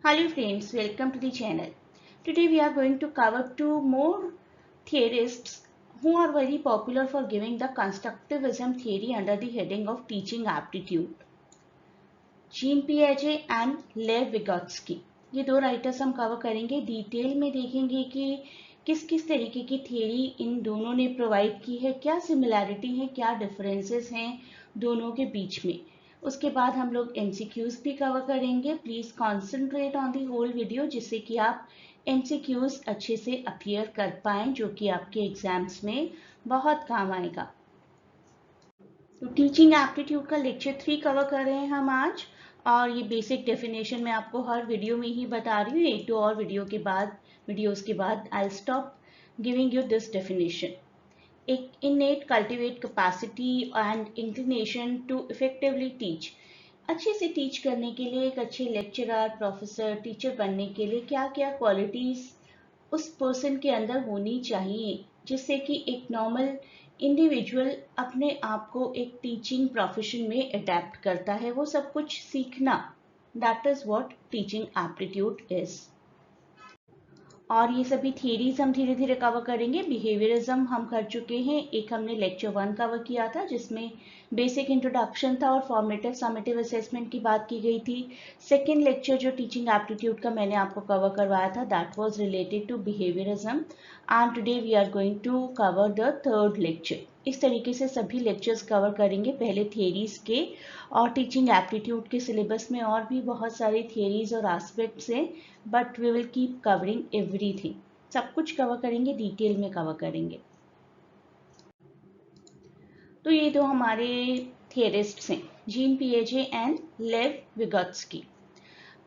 Hello friends, welcome to the channel. Today we are going to cover two more theorists who are very popular for giving the constructivism theory under the heading of teaching aptitude. Jean पियाजे and Lev Vygotsky, ये दो writers हम cover करेंगे। Detail में देखेंगे कि किस किस तरीके की थियरी इन दोनों ने प्रोवाइड की है, क्या सिमिलैरिटी है, क्या डिफरेंसेस हैं दोनों के बीच में। उसके बाद हम लोग एमसीक्यूज भी कवर करेंगे। Please concentrate on the whole video जिससे कि आप एमसीक्यूज अच्छे से अपीयर कर पाएं, जो कि आपके एग्जाम्स में बहुत काम आएगा। तो टीचिंग एप्टीट्यूड का लेक्चर 3 कवर कर रहे हैं हम आज, और ये बेसिक डेफिनेशन मैं आपको हर वीडियो में ही बता रही हूँ। एक दो और वीडियोस के बाद I stop giving you this definition. एक innate cultivate capacity and inclination to effectively teach. अच्छे से टीच करने के लिए एक अच्छे लेक्चरर, प्रोफेसर, टीचर बनने के लिए क्या क्या क्वालिटीज उस पर्सन के अंदर होनी चाहिए, जिससे कि एक नॉर्मल इंडिविजुअल अपने आप को एक टीचिंग प्रोफेशन में अडेप्ट करता है, वो सब कुछ सीखना। That is what teaching aptitude is. और ये सभी थियरीज हम धीरे धीरे कवर करेंगे। बिहेवियरिज्म हम कर चुके हैं, एक हमने लेक्चर 1 कवर किया था जिसमें बेसिक इंट्रोडक्शन था और फॉर्मेटिव समेटिव असेसमेंट की बात की गई थी। सेकेंड लेक्चर जो टीचिंग एप्टीट्यूड का मैंने आपको कवर करवाया था, that was related to behaviourism, and today we are going to cover the third lecture. इस तरीके से सभी लेक्चर्स कवर करेंगे, पहले थियरीज के, और टीचिंग एप्टीट्यूड के सिलेबस में और भी बहुत सारी थियरीज और एस्पेक्ट्स हैं, but we will keep covering everything. सब कुछ कवर करेंगे, डिटेल में कवर करेंगे। तो ये दो हमारे थियरिस्ट्स हैं, जीन पियाजे एंड लेव विगोत्स्की।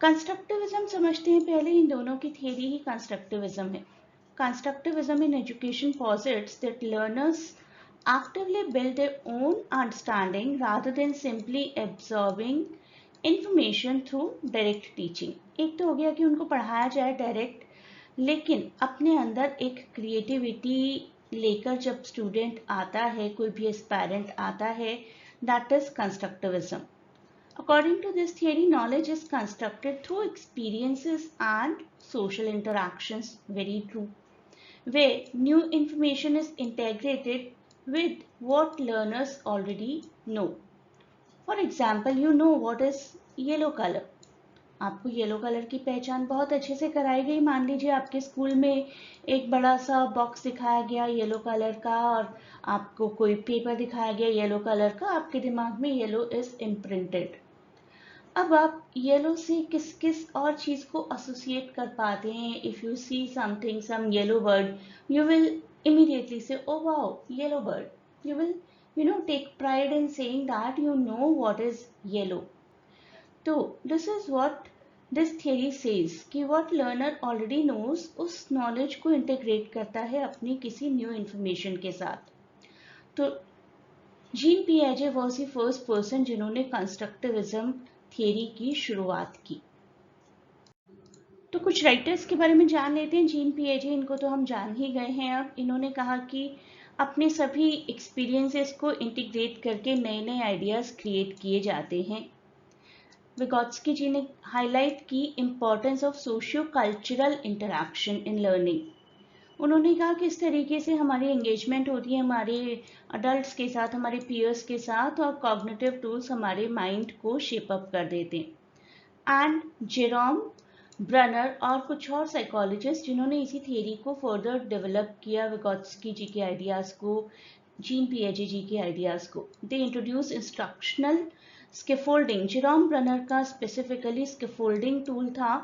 कंस्ट्रक्टिविज्म समझते हैं पहले। इन दोनों की थियरी ही कंस्ट्रक्टिविज्म है। Constructivism in education posits that learners actively build their own understanding rather than simply absorbing information through direct teaching। एक तो हो गया कि उनको पढ़ाया जाए डायरेक्ट, लेकिन अपने अंदर एक क्रिएटिविटी लेकर जब स्टूडेंट आता है, कोई भी एस्पायरेंट आता है, that is constructivism. According to this theory, knowledge is constructed through experiences and social interactions. Very true. Where new information is integrated with what learners already know. For example, you know what is yellow color. आपको yellow colour की पहचान बहुत अच्छे से कराई गई। मान लीजिए आपके स्कूल में एक बड़ा सा बॉक्स दिखाया गया येलो कलर का, और आपको कोई पेपर दिखाया गया येलो कलर का, आपके दिमाग में येलो इज इम्प्रिंटेड। अब आप येलो से किस किस और चीज को एसोसिएट कर पाते हैं? If you see something, some yellow bird, you will immediately say, oh wow, yellow bird. You will take pride in saying that you know what is yellow. So this is what this theory says, कि what learner already knows उस knowledge को integrate करता है अपनी किसी new information के साथ। तो gene पियाजे was the first person जिन्होंने constructivism theory की शुरुआत की। तो कुछ राइटर्स के बारे में जान लेते हैं। जीन पियाजे, इनको तो हम जान ही गए हैं। अब इन्होंने कहा कि अपने सभी एक्सपीरियंसेस को इंटीग्रेट करके नए नए आइडियाज क्रिएट किए जाते हैं। विगोत्स्की जी ने हाईलाइट की importance of socio cultural interaction in learning. उन्होंने कहा कि इस तरीके से हमारी एंगेजमेंट होती है हमारे अडल्ट्स के साथ, हमारे पीयर्स के साथ, और कॉग्निटिव टूल्स हमारे माइंड को शेप अप कर देते हैं। एंड जेरोम ब्रनर और कुछ और साइकोलॉजिस्ट जिन्होंने इसी थियरी को फर्दर डेवलप किया, विगोत्स्की जी के आइडियाज को, जीन पियाजे जी के आइडियाज को, they introduce instructional scaffolding. Jerome Bruner का स्पेसिफिकली स्कैफोल्डिंग टूल था,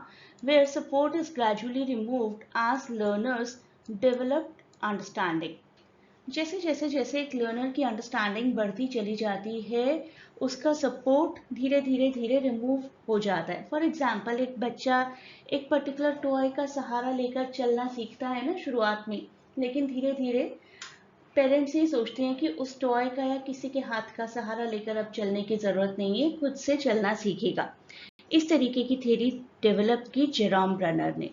where support is gradually removed as learners developed understanding. जैसे जैसे जैसे एक लर्नर की अंडरस्टैंडिंग बढ़ती चली जाती है, उसका सपोर्ट धीरे धीरे धीरे रिमूव हो जाता है। फॉर एग्जाम्पल, एक बच्चा एक पर्टिकुलर टॉय का सहारा लेकर चलना सीखता है ना शुरुआत में, लेकिन धीरे धीरे पेरेंट्स ये सोचते हैं कि उस टॉय का या किसी के हाथ का सहारा लेकर अब चलने की जरूरत नहीं है, खुद से चलना सीखेगा। इस तरीके की थ्योरी डेवलप की जेरोम ब्रनर ने।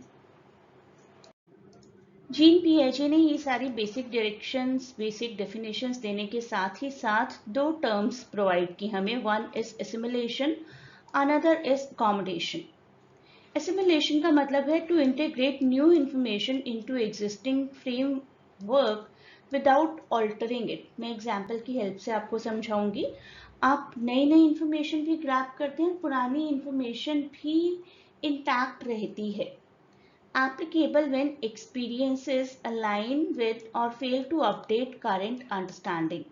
जीन पियाजे ने ये सारी बेसिक डायरेक्शंस, बेसिक डेफिनेशंस देने के साथ ही साथ दो टर्म्स प्रोवाइड की हमें। One is assimilation, another is accommodation. Assimilation का मतलब है to integrate new information into existing framework without altering it. मैं एग्जांपल की हेल्प से आपको समझाऊंगी। आप नई नई इंफॉर्मेशन भी ग्रैब करते हैं, पुरानी इंफॉर्मेशन भी इंटैक्ट रहती है। Applicable when experiences align with or fail to update current understanding।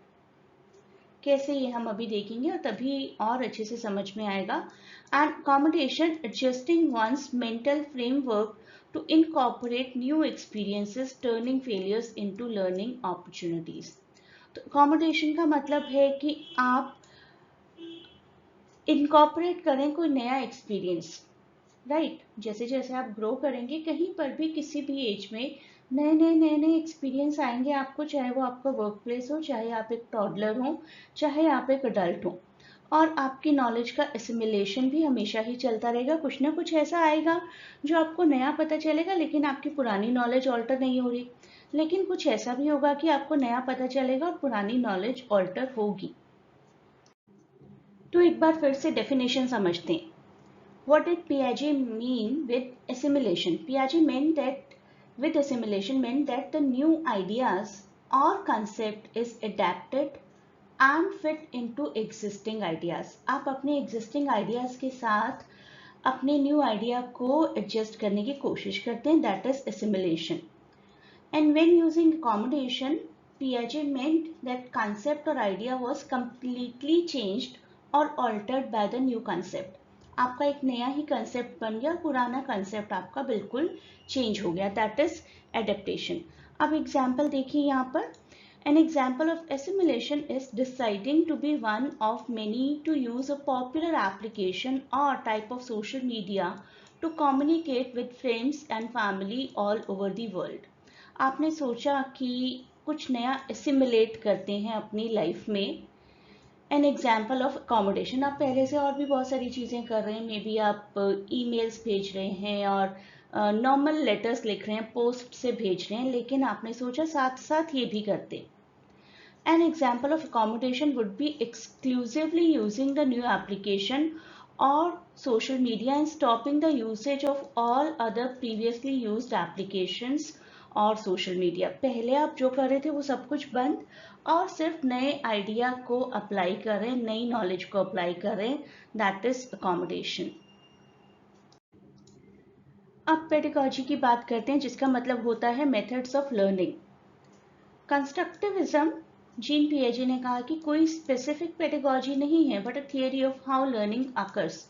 कैसे, ये हम अभी देखेंगे और तभी और अच्छे से समझ में आएगा। And accommodation adjusting one's mental framework to incorporate new experiences, turning failures into learning opportunities। तो accommodation का मतलब है कि आप incorporate करें कोई नया एक्सपीरियंस, राइट। जैसे जैसे आप ग्रो करेंगे, कहीं पर भी किसी भी एज में नए नए एक्सपीरियंस आएंगे आपको, चाहे वो आपका वर्क प्लेस हो, चाहे आप एक टॉडलर हो, चाहे आप एक अडल्ट हो। और आपकी नॉलेज का एसिमिलेशन भी हमेशा ही चलता रहेगा। कुछ ना कुछ ऐसा आएगा जो आपको नया पता चलेगा, लेकिन आपकी पुरानी नॉलेज ऑल्टर नहीं हो रही। लेकिन कुछ ऐसा भी होगा कि आपको नया पता चलेगा और पुरानी नॉलेज ऑल्टर होगी। तो एक बार फिर से डेफिनेशन समझते हैं। What did Piaget mean with assimilation? Piaget meant that with assimilation meant that the new ideas or concept is adapted and fit into existing ideas। आप अपने existing ideas के साथ अपने new idea को adjust करने की कोशिश करते हैं, that is assimilation। And when using accommodation, Piaget meant that concept or idea was completely changed or altered by the new concept। आपका एक नया ही कंसेप्ट बन गया, पुराना कंसेप्ट आपका बिल्कुल चेंज हो गया, दैट इज एडेप्टेशन। अब एग्जाम्पल देखिए यहाँ पर। An example of assimilation is deciding to be one of many to use a popular application or type of social media to communicate with friends and family all over the world। आपने सोचा कि कुछ नया assimilate करते हैं अपनी life में। N example of accommodation, आप पहले से और भी बहुत सारी चीज़ें कर रहे हैं, मे बी आप ईमेल्स भेज रहे हैं और नॉर्मल लेटर्स लिख रहे हैं, पोस्ट से भेज रहे हैं, लेकिन आपने सोचा साथ साथ ये भी करते। An example of accommodation would be exclusively using the new application और social media and stopping the usage of all other previously used applications और सोशल मीडिया। पहले आप जो कर रहे थे वो सब कुछ बंद और सिर्फ नए आइडिया को अप्लाई कर रहे हैं, नई नॉलेज को अप्लाई कर रहे हैं, दैट इज अकोमोडेशन। अब पेडागॉजी की बात करते हैं, जिसका मतलब होता है methods of learning. Constructivism, Jean पिएजे ने कहा कि कोई स्पेसिफिक पेडागॉजी नहीं है, but a theory of how learning occurs,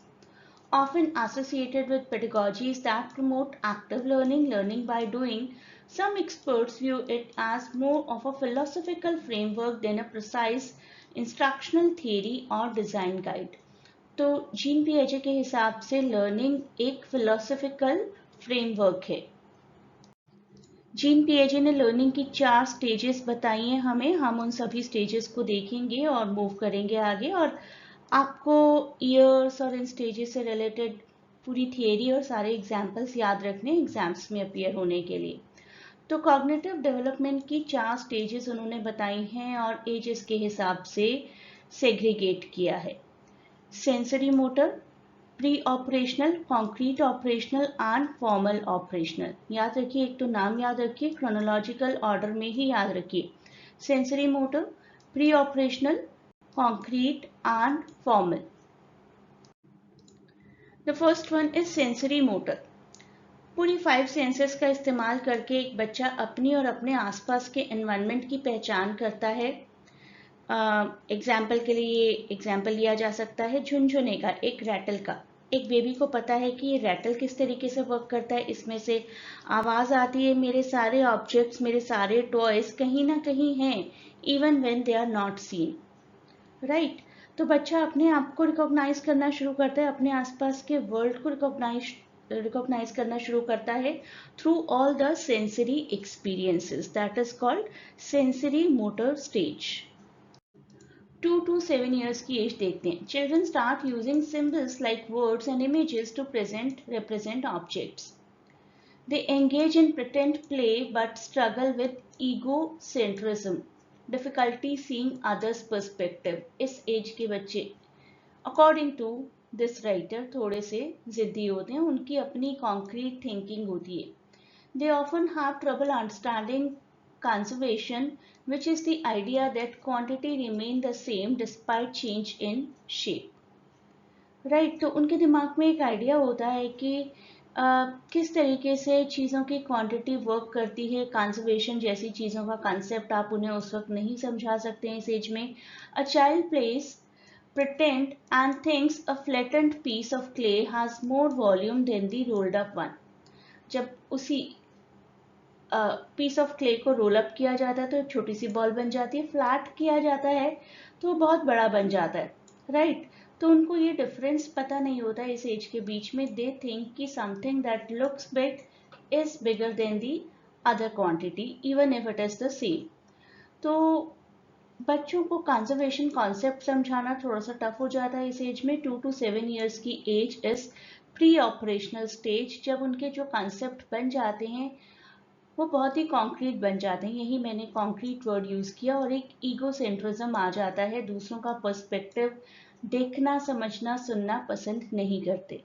often associated with pedagogies that promote active learning, learning by doing। Some experts view it as more of a philosophical framework than a precise instructional theory or design guide। तो gene पिएजे के हिसाब से learning एक philosophical framework है। Gene पिएजे ने learning की 4 stages बताई हैं हमें, हम उन सभी स्टेजेस को देखेंगे और मूव करेंगे आगे, और आपको ईयर्स और इन स्टेजेस से रिलेटेड पूरी थियरी और सारे एग्जाम्पल्स याद रखने एग्जाम्स में अपीयर होने के लिए। तो कॉग्निटिव डेवलपमेंट की 4 स्टेजेस उन्होंने बताई हैं और एजेस के हिसाब से सेग्रीगेट किया है। Sensory motor, pre operational, concrete operational and formal operational. याद रखिए, एक तो नाम याद रखिए, क्रोनोलॉजिकल ऑर्डर में ही याद रखिए। Sensory motor, pre operational, concrete and formal। The first one is sensory motor। पूरी 5 सेंसेस का इस्तेमाल करके एक बच्चा अपनी और अपने आसपास के एनवायरनमेंट की पहचान करता है। एग्जाम्पल के लिए एग्जाम्पल लिया जा सकता है झुनझुने का, एक रैटल का। एक बेबी को पता है कि ये रैटल किस तरीके से वर्क करता है, इसमें से आवाज़ आती है, मेरे सारे ऑब्जेक्ट्स, मेरे सारे टॉयज कहीं ना कहीं हैं, even when they are not seen, right. तो बच्चा अपने आप को रिकॉग्नाइज करना शुरू करता है, अपने आसपास के वर्ल्ड को रिकॉग्नाइज करना शुरू करता है through all the sensory experiences, that is called sensory motor stage. 2 to 7 years की एज देखते हैं। Children start using symbols like words and images to represent objects। They engage in pretend play but struggle with egocentrism, difficulty seeing others' perspective। इस as के बच्चे, according to this writer थोड़े से जिद्दी होते हैं, उनकी अपनी कॉन्क्रीट थिंकिंग होती है. They often have trouble understanding conservation, which is the idea that quantity remain the same despite change in shape. Right, तो उनके दिमाग में एक आइडिया होता है कि किस तरीके से चीज़ों की क्वांटिटी वर्क करती है. कंजर्वेशन जैसी चीज़ों का कंसेप्ट आप उन्हें उस वक्त नहीं समझा सकते हैं इस एज में. A child place pretend and thinks a flattened piece of clay has more volume than the rolled up one. जब उसी पीस ऑफ क्ले को रोल अप किया जाता है तो एक छोटी सी बॉल बन जाती है. फ्लैट किया जाता है तो बहुत बड़ा बन जाता है. राइट, तो उनको ये डिफरेंस पता नहीं होता इस एज के बीच में. दे थिंक कि something that looks big is bigger than the other quantity even if it is the same. तो बच्चों को कंजर्वेशन कॉन्सेप्ट समझाना थोड़ा सा टफ हो जाता है इस एज में. 2 to 7 ईयर्स की age is pre operational stage, जब उनके जो कॉन्सेप्ट बन जाते हैं वो बहुत ही कॉन्क्रीट बन जाते हैं. यही मैंने कॉन्क्रीट वर्ड यूज किया. और एक ईगो सेंट्रिज्म आ जाता है, दूसरों का पर्सपेक्टिव देखना, समझना, सुनना पसंद नहीं करते.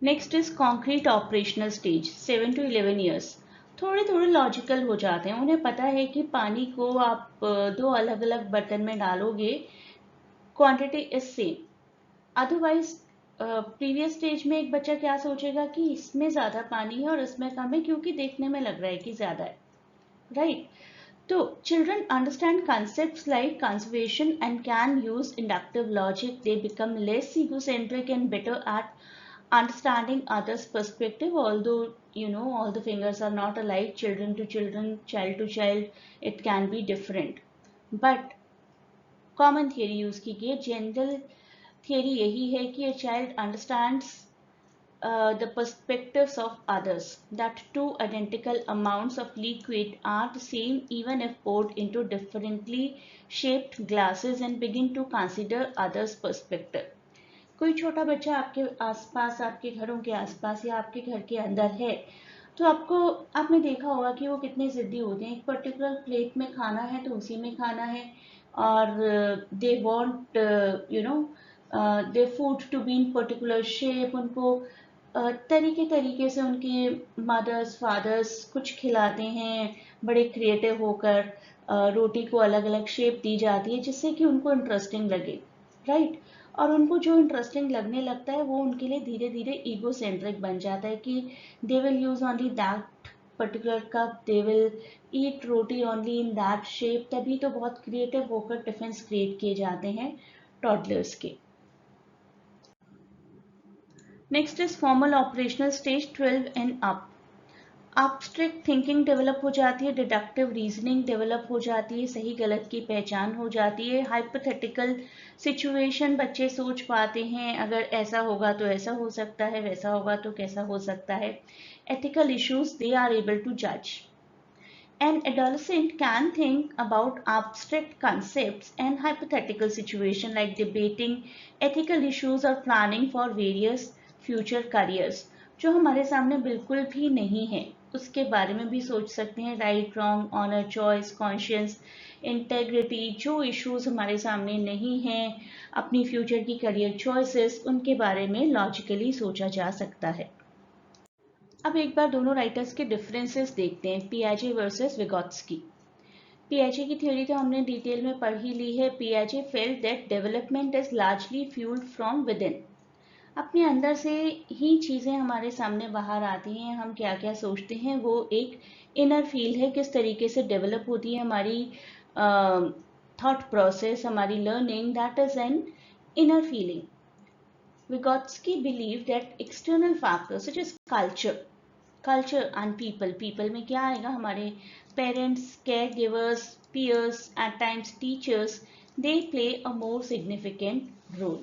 Next is concrete operational stage, 7 to 11 years. थोड़े थोड़े लॉजिकल हो जाते हैं. उन्हें पता है कि पानी को आप दो अलग अलग बर्तन में डालोगे, quantity is same. Otherwise previous stage में एक बच्चा क्या सोचेगा कि इसमें ज्यादा पानी है और इसमें कम है, क्योंकि देखने में लग रहा है कि ज्यादा है. राइट, तो children understand concepts like conservation and can use inductive logic. They become less egocentric and better at understanding others' perspective. Although all the fingers are not alike, children to children, child to child, it can be different. But common theory use की गई. General theory यही है कि a child understands the perspectives of others, that two identical amounts of liquid are the same even if poured into differently shaped glasses, and begin to consider others' perspective. कोई छोटा बच्चा आपके आसपास, आपके घरों के आसपास या आपके घर के अंदर है तो आपने देखा होगा कि वो कितने जिद्दी होते हैं. एक पर्टिकुलर प्लेट में खाना है तो उसी में खाना है, और they want the food to be in particular shape. उनको तरीके तरीके से उनके मदर्स फादर्स कुछ खिलाते हैं, बड़े क्रिएटिव होकर रोटी को अलग अलग शेप दी जाती है जिससे कि उनको इंटरेस्टिंग लगे. राइट, और उनको जो इंटरेस्टिंग लगने लगता है वो उनके लिए धीरे धीरे ईगो सेंट्रिक बन जाता है कि they will use only that particular cup, they will eat roti only in that shape. तभी तो बहुत क्रिएटिव होकर टिफिन क्रिएट किए जाते हैं टॉडलर्स के. Next is formal operational stage, 12 and up. Abstract thinking develop हो जाती है, डिडक्टिव रीजनिंग डेवलप हो जाती है, सही गलत की पहचान हो जाती है. हाइपोथेटिकल सिचुएशन बच्चे सोच पाते हैं, अगर ऐसा होगा तो ऐसा हो सकता है, वैसा होगा तो कैसा हो सकता है. Ethical issues they are able to जज. An adolescent can think about abstract concepts and hypothetical situations like debating ethical issues or planning for various future careers. जो हमारे सामने बिल्कुल भी नहीं है उसके बारे में भी सोच सकते हैं. Right, wrong, honour, choice, conscious, integrity, जो इश्यूज हमारे सामने नहीं हैं, अपनी फ्यूचर की करियर चॉइसेस, उनके बारे में लॉजिकली सोचा जा सकता है. अब एक बार दोनों राइटर्स के डिफरेंसेस देखते हैं, पियाजे वर्सेस विगोत्स्की. पियाजे की थ्योरी तो हमने डिटेल में पढ़ ही ली है. पियाजे felt that development is largely fuelled from within. अपने अंदर से ही चीज़ें हमारे सामने बाहर आती हैं, हम क्या क्या सोचते हैं वो एक इनर फील है. किस तरीके से डेवलप होती है हमारी थॉट प्रोसेस, हमारी learning, that is an inner feeling. Vygotsky believed that external factors such as culture and people में क्या आएगा, हमारे parents, caregivers, peers, at times teachers, they play a more significant role.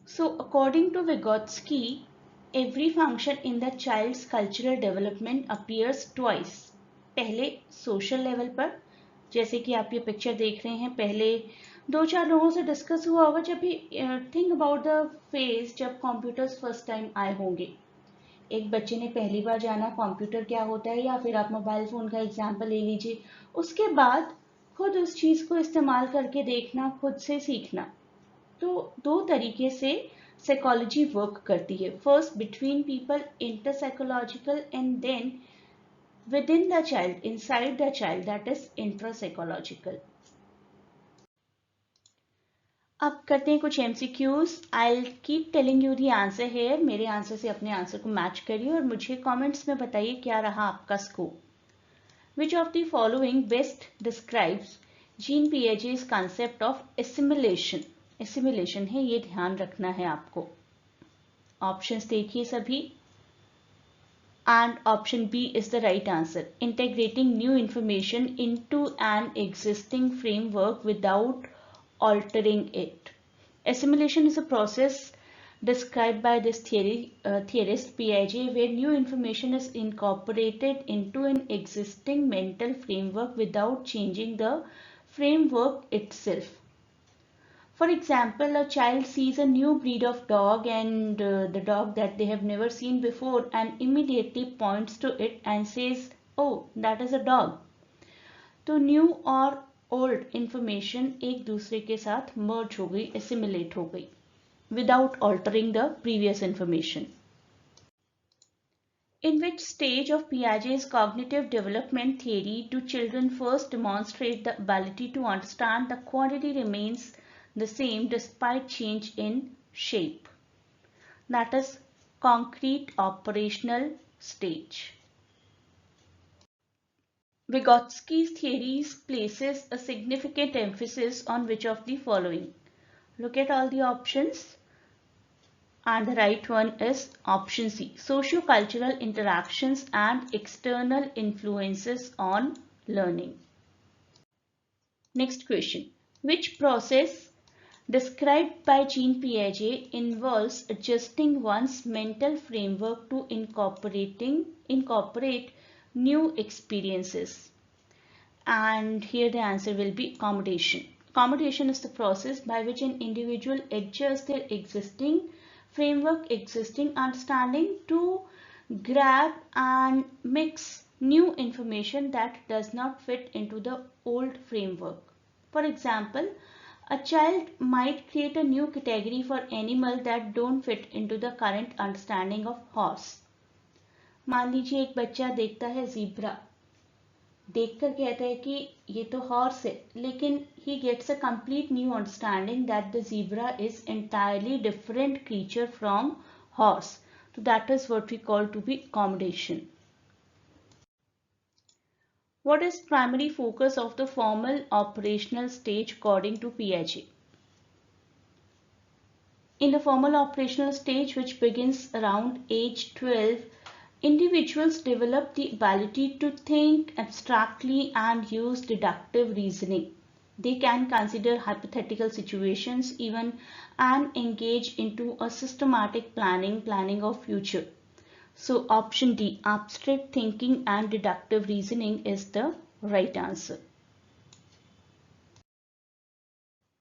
So according to Vygotsky, every function in the child's cultural development appears twice. पहले social level पर, जैसे कि आप ये पिक्चर देख रहे हैं, पहले दो चार लोगों से डिस्कस हुआ होगा. जब भी थिंक अबाउट द फेज जब कंप्यूटर्स फर्स्ट टाइम आए होंगे, एक बच्चे ने पहली बार जाना कंप्यूटर क्या होता है, या फिर आप मोबाइल फोन का एग्जांपल ले लीजिए. उसके बाद खुद उस चीज को इस्तेमाल करके देखना, खुद से सीखना. तो दो तरीके से साइकोलॉजी वर्क करती है. First between people, interpsychological, and then within the child, inside the child, that is intrapsychological. अब करते हैं कुछ MCQs. I'll keep telling you the answer here. मेरे आंसर से अपने आंसर को मैच करिए और मुझे कमेंट्स में बताइए क्या रहा आपका score. Which of the following best describes Jean Piaget's concept of assimilation? Assimilation है, ये ध्यान रखना है आपको. ऑप्शंस देखिए सभी. And option B is the right answer. Integrating new information into an existing framework without altering it. Assimilation is a process described by this theorist Piaget, where new information is incorporated into an existing mental framework without changing the framework itself. For example, a child sees a new breed of dog and the dog that they have never seen before and immediately points to it and says, "Oh, that is a dog." तो new और old information एक दूसरे के साथ merge हो गई, assimilate हो गई, without altering the previous information. In which stage of Piaget's cognitive development theory do children first demonstrate the ability to understand the quantity remains the same despite change in shape? That is concrete operational stage. Vygotsky's theories places a significant emphasis on which of the following? Look at all the options. And the right one is option C. Socio-cultural interactions and external influences on learning. Next question. Which process described by Jean Piaget involves adjusting one's mental framework to incorporate new experiences? And here the answer will be accommodation. Accommodation is the process by which an individual adjusts their existing framework, existing understanding to grab and mix new information that does not fit into the old framework. For example, a child might create a new category for animal that don't fit into the current understanding of horse. मान लीजिए एक बच्चा देखता है zebra, देखकर कहता है कि ये तो हॉर्स है, लेकिन he gets a complete new understanding that the zebra is entirely different creature from horse. So that is what we call to be accommodation. What is primary focus of the formal operational stage according to Piaget? In the formal operational stage, which begins around age 12, individuals develop the ability to think abstractly and use deductive reasoning. They can consider hypothetical situations even and engage into a systematic planning of future. So option D, abstract thinking and deductive reasoning is the right answer.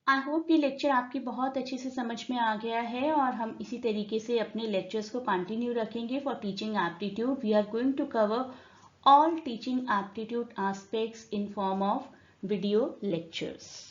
I hope ये lecture आपकी बहुत अच्छे से समझ में आ गया है और हम इसी तरीके से अपने लेक्चर्स को कंटिन्यू रखेंगे for teaching aptitude. We are going to cover all teaching aptitude aspects in form of video lectures.